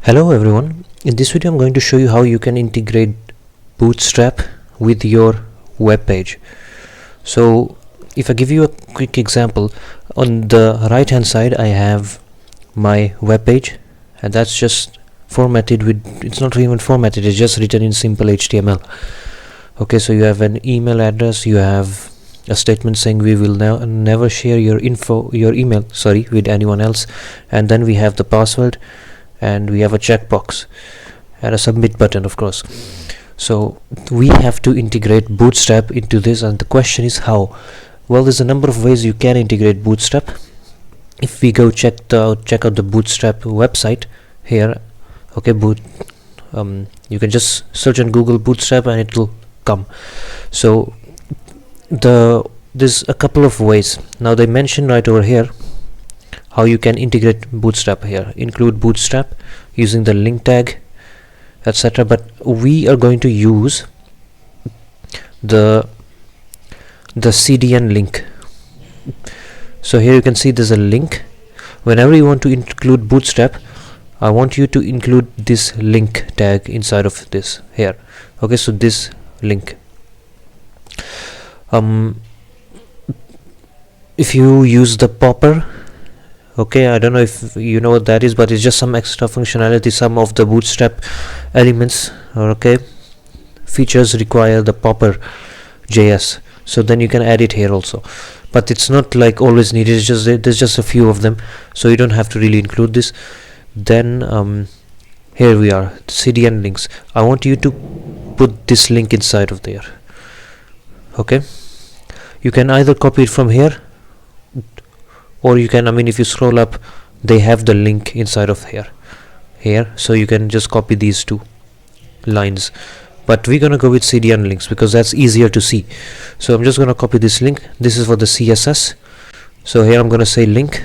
Hello everyone, in this video I'm going to show you how you can integrate Bootstrap with your web page. So if I give you a quick example, on the right hand side I have my web page, and that's just formatted with, it's not even formatted, it's just written in simple HTML. Okay, so you have an email address, you have a statement saying we will never share your email with anyone else, and then we have the password, and we have a checkbox and a submit button, of course. So we have to integrate Bootstrap into this, and the question is how. Well, there's a number of ways you can integrate Bootstrap. If we go check out the Bootstrap website here, okay, you can just search on Google Bootstrap and it will come. So there's a couple of ways. Now they mention right over here how you can integrate Bootstrap here. Include Bootstrap using the link tag, etc. But we are going to use the CDN link. So here you can see there's a link. Whenever you want to include Bootstrap, I want you to include this link tag inside of this here. Okay, so this link. If you use the popper, okay, I don't know if you know what that is, but it's just some extra functionality. Some of the Bootstrap elements, okay, features require the popper JS, so then you can add it here also, but it's not like always needed. It's just there's just a few of them, so you don't have to really include this. Then here we are, CDN links. I want you to put this link inside of there. Okay, you can either copy it from here, or you can, if you scroll up, they have the link inside of here, so you can just copy these two lines. But we're gonna go with CDN links because that's easier to see. So I'm just gonna copy this link. This is for the CSS. So here I'm gonna say link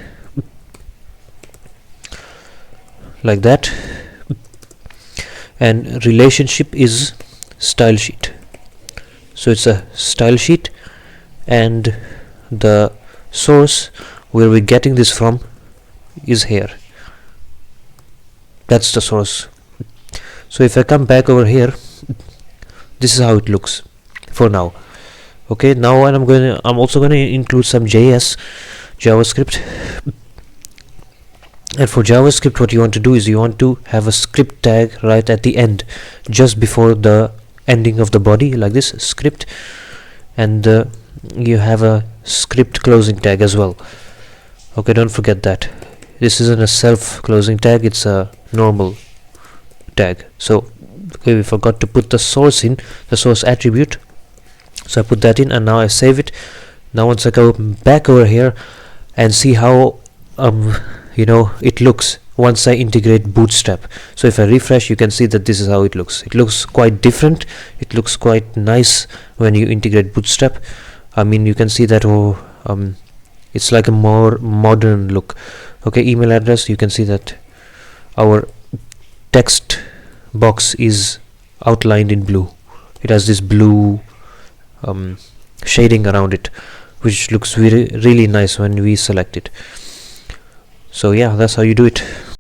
like that, and relationship is style sheet. So it's a style sheet, and the source where we're getting this from is here. That's the source. So if I come back over here, this is how it looks for now. Okay, now I'm also going to include some JavaScript. And for JavaScript, what you want to do is you want to have a script tag right at the end, just before the ending of the body, like this script, and you have a script closing tag as well. Okay, don't forget that this isn't a self closing tag, it's a normal tag. So okay, we forgot to put the source in, the source attribute, so I put that in, and now I save it. Now once I go back over here and see how it looks once I integrate Bootstrap. So if I refresh, you can see that this is how it looks. It looks quite different, it looks quite nice when you integrate Bootstrap. You can see that it's like a more modern look. Okay, email address, you can see that our text box is outlined in blue. It has this blue shading around it, which looks really nice when we select it. So yeah, that's how you do it.